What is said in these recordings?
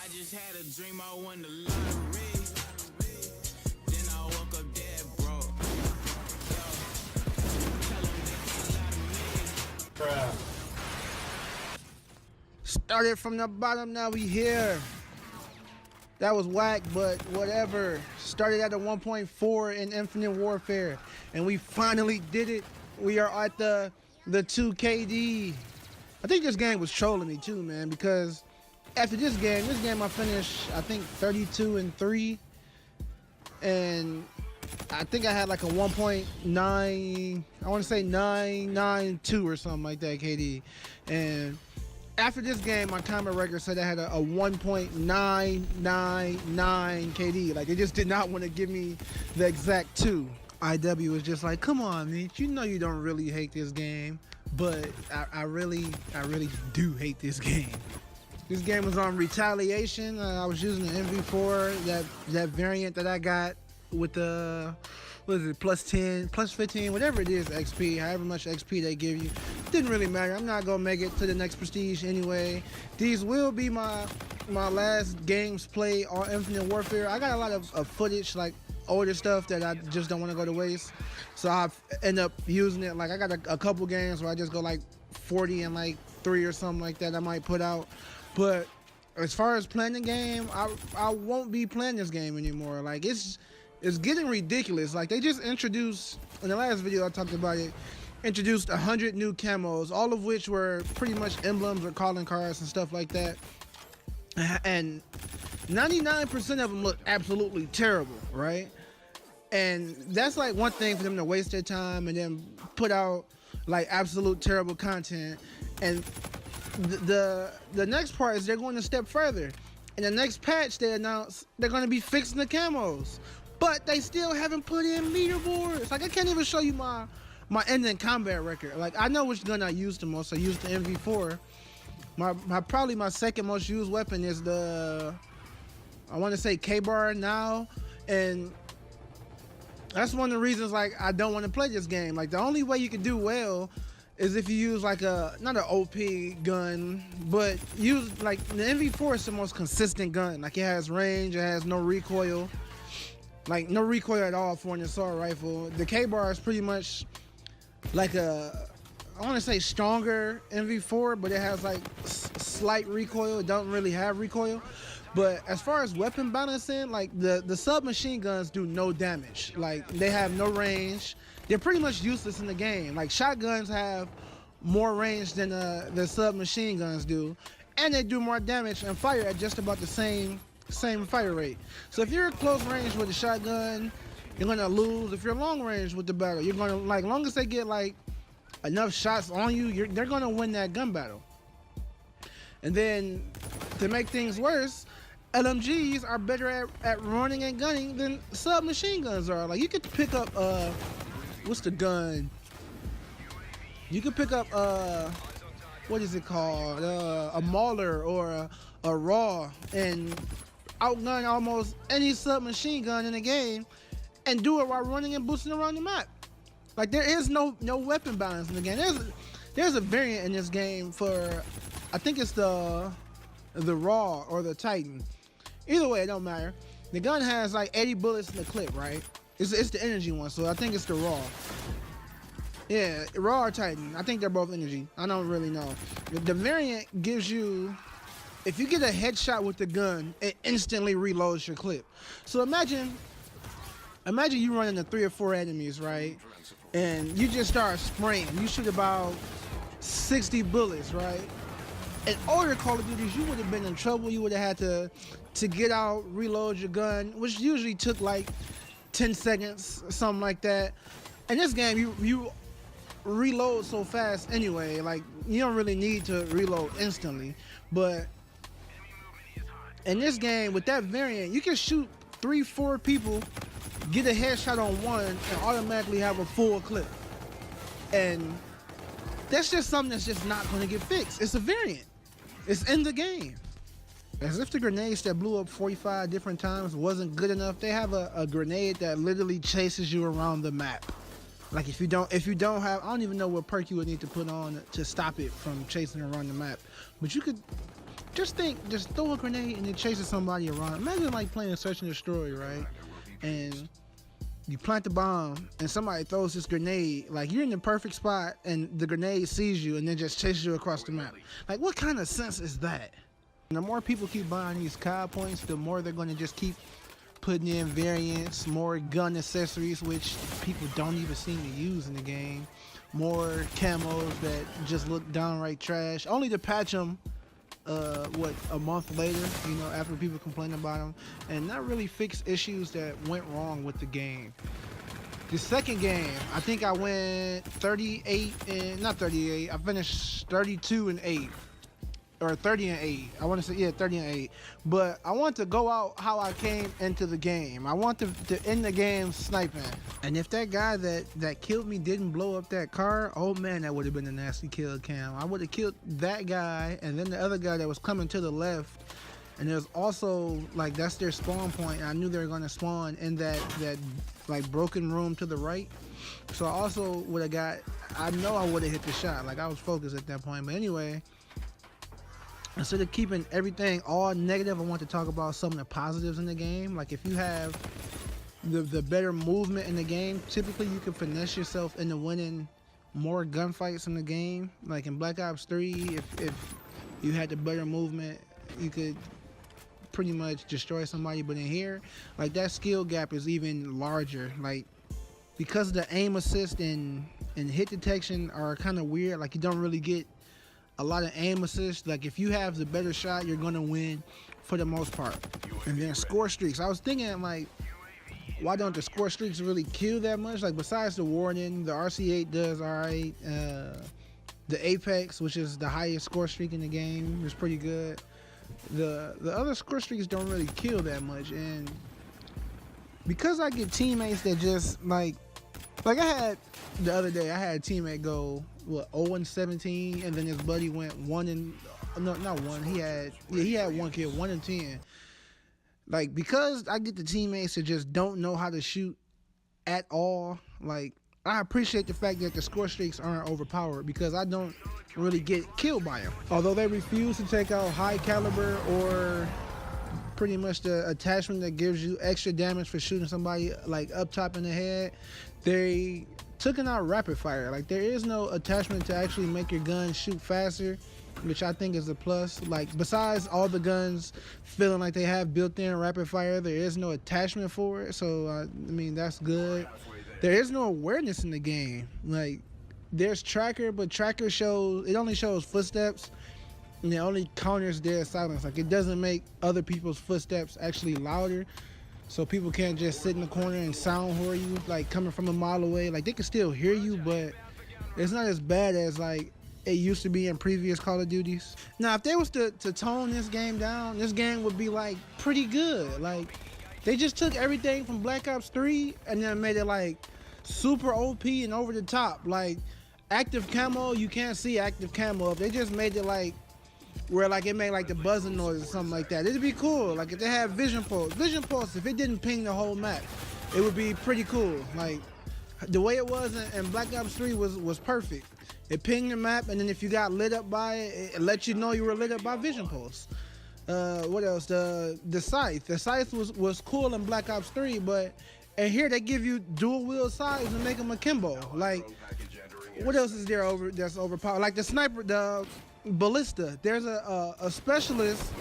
I just had a dream I won the lottery. Then I woke up dead broke. Yo, tell 'em they can't lie to me. Started from the bottom, now we here. That was whack, but whatever. Started at the 1.4 in Infinite Warfare, and we finally did it. We are at the 2 KD. I think this game was trolling me too, man, because after this game I finished, I think 32-3, and I think I had like a 1.9, I want to say 992 or something like that KD. And after this game, my comment record said I had a 1.999 KD. Like, they just did not want to give me the exact 2. IW was just like, come on, Meech, you know you don't really hate this game, but I really do hate this game. This game was on Retaliation. I was using the MV4, that variant that I got with the, what is it, plus 10, plus 15, whatever it is, XP, however much XP they give you. Didn't really matter. I'm not gonna make it to the next prestige anyway. These will be my last games played on Infinite Warfare. I got a lot of footage, like older stuff that I just don't want to go to waste, so I end up using it. Like, I got a couple games where I just go like 40 and like 3 or something like that I might put out. But as far as playing the game, I won't be playing this game anymore. Like, it's getting ridiculous. Like, they just introduced, in the last video I talked about it, introduced 100 new camos, all of which were pretty much emblems or calling cards and stuff like that. And 99% of them look absolutely terrible, right? And that's like one thing for them to waste their time and then put out like absolute terrible content. And the next part is they're going a step further. In the next patch, they announced they're going to be fixing the camos, but they still haven't put in leaderboards. Like, I can't even show you my ending combat record. Like, I know which gun I used the most. I used the MV4. Probably my second most used weapon is the, I want to say, K-bar now, and that's one of the reasons like I don't want to play this game. Like, the only way you can do well is if you use like not an OP gun, but use like the MV4 is the most consistent gun. Like, it has range, it has no recoil, like no recoil at all for an assault rifle. The K-bar is pretty much like a, I want to say, stronger MV4, but it has like slight recoil. It don't really have recoil. But as far as weapon balancing, like the submachine guns do no damage. Like, they have no range. They're pretty much useless in the game. Like, shotguns have more range than the submachine guns do, and they do more damage and fire at just about the same fire rate. So if you're close range with a shotgun, you're gonna lose. If you're long range with the battle, you're gonna, like, long as they get like enough shots on you, they're gonna win that gun battle. And then to make things worse, LMGs are better at running and gunning than submachine guns are. Like, you could pick up what's the gun? You could pick up what is it called? A Mauler or a Raw and outgun almost any submachine gun in the game and do it while running and boosting around the map. Like, there is no weapon balance in the game. There's a variant in this game for, I think it's the Raw or the Titan. Either way, it don't matter. The gun has like 80 bullets in the clip, right? It's the energy one, so I think it's the Raw. Yeah, Raw or Titan. I think they're both energy. I don't really know. The variant gives you, if you get a headshot with the gun, it instantly reloads your clip. So imagine you run into 3 or 4 enemies, right? And you just start spraying. You shoot about 60 bullets, right? In older Call of Duties, you would have been in trouble. You would have had to get out, reload your gun, which usually took like 10 seconds, something like that. In this game, you reload so fast anyway. Like, you don't really need to reload instantly. But in this game, with that variant, you can shoot 3-4 people, get a headshot on one, and automatically have a full clip. And that's just something that's just not going to get fixed. It's a variant. It's in the game. As if the grenades that blew up 45 different times wasn't good enough, they have a grenade that literally chases you around the map. Like, if you don't have, I don't even know what perk you would need to put on to stop it from chasing around the map. But you could just throw a grenade and then chasing somebody around. Imagine like playing search and destroy, right? And you plant the bomb and somebody throws this grenade, like you're in the perfect spot and the grenade sees you and then just chases you across the map. Like what kind of sense is that? And the more people keep buying these COD points, the more they're going to just keep putting in variants, more gun accessories, which people don't even seem to use in the game, more camos that just look downright trash, only to patch them a month later, you know, after people complain about them, and not really fix issues that went wrong with the game. The second game, I think I went 38 and not 38. I finished 32 and 8, or 30 and 8. I want to say 30 and 8. But I want to go out how I came into the game. I want to end the game sniping. And if that guy that killed me didn't blow up that car, oh man, that would have been a nasty kill cam. I would have killed that guy and then the other guy that was coming to the left. And there's also like that's their spawn point. I knew they were gonna spawn in that like broken room to the right. So I also would have got. I know I would have hit the shot. Like I was focused at that point. But anyway, instead of keeping everything all negative, I want to talk about some of the positives in the game. Like if you have the better movement in the game, typically you can finesse yourself into winning more gunfights in the game. Like in Black Ops 3, if you had the better movement, you could pretty much destroy somebody. But in here, like that skill gap is even larger. Like because the aim assist and hit detection are kind of weird. Like you don't really get a lot of aim assist. Like if you have the better shot, you're gonna win for the most part. And then score streaks. I was thinking like, why don't the score streaks really kill that much? Like besides the warning, the RC8 does alright. The Apex, which is the highest score streak in the game, is pretty good. The other score streaks don't really kill that much, and because I get teammates that just like I had the other day, I had a teammate go what 0-17, and then his buddy went 1 and no, not 1. He had 1 kill, 1 and 10. Like because I get the teammates that just don't know how to shoot at all. Like I appreciate the fact that the score streaks aren't overpowered because I don't really get killed by them. Although they refuse to take out high caliber or pretty much the attachment that gives you extra damage for shooting somebody like up top in the head, they took out rapid fire. Like there is no attachment to actually make your gun shoot faster, which I think is a plus. Like besides all the guns feeling like they have built-in rapid fire, there is no attachment for it. So I mean that's good. There is no awareness in the game. Like there's tracker, but tracker only shows footsteps, and it only counters dead silence. Like it doesn't make other people's footsteps actually louder, so people can't just sit in the corner and sound whore you like coming from a mile away. Like they can still hear you, but it's not as bad as like it used to be in previous Call of Duties. Now if they was to tone this game down, this game would be like pretty good. Like they just took everything from Black Ops 3 and then made it like super OP and over the top. Like active camo, you can't see active camo. If they just made it like where like it made like the buzzing noise or something like that, it'd be cool. Like if they had vision pulse, if it didn't ping the whole map, it would be pretty cool. Like the way it was in Black Ops 3 was perfect. It pinged the map, and then if you got lit up by it, it let you know you were lit up by vision pulse. What else? The scythe. The scythe was cool in Black Ops 3, but and here they give you dual wheel scythes and make them akimbo. Like what else is there that's overpowered? Like the sniper, the ballista. There's a specialist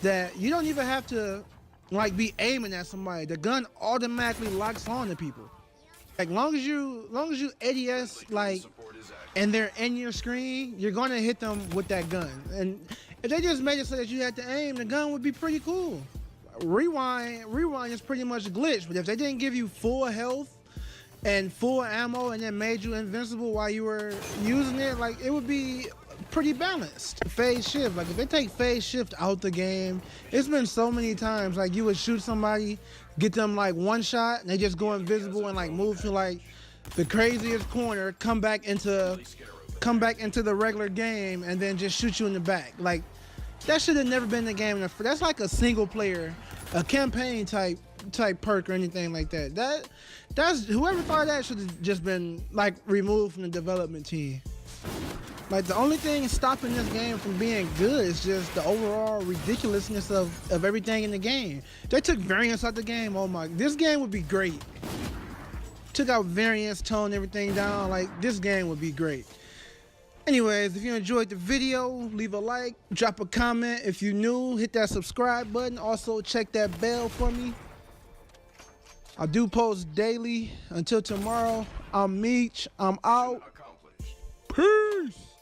that you don't even have to like be aiming at somebody. The gun automatically locks on to people. Like long as you ADS like and they're in your screen, you're gonna hit them with that gun. And if they just made it so that you had to aim, the gun would be pretty cool. Rewind is pretty much glitched, but if they didn't give you full health and full ammo and then made you invincible while you were using it, like it would be pretty balanced. Phase shift, like if they take phase shift out the game, it's been so many times like you would shoot somebody, get them like one shot, and they just go invisible and like move to like the craziest corner, come back into the regular game, and then just shoot you in the back. Like that should have never been the game. That's like a single player, a campaign type perk or anything like that. That's whoever thought that should have just been like removed from the development team. Like, the only thing stopping this game from being good is just the overall ridiculousness of everything in the game. They took variance out the game. Oh my, this game would be great. Took out variance, toned everything down. Like, this game would be great. Anyways, if you enjoyed the video, leave a like, drop a comment. If you're new, hit that subscribe button. Also, check that bell for me. I do post daily. Until tomorrow, I'm Meech. I'm out. Peace.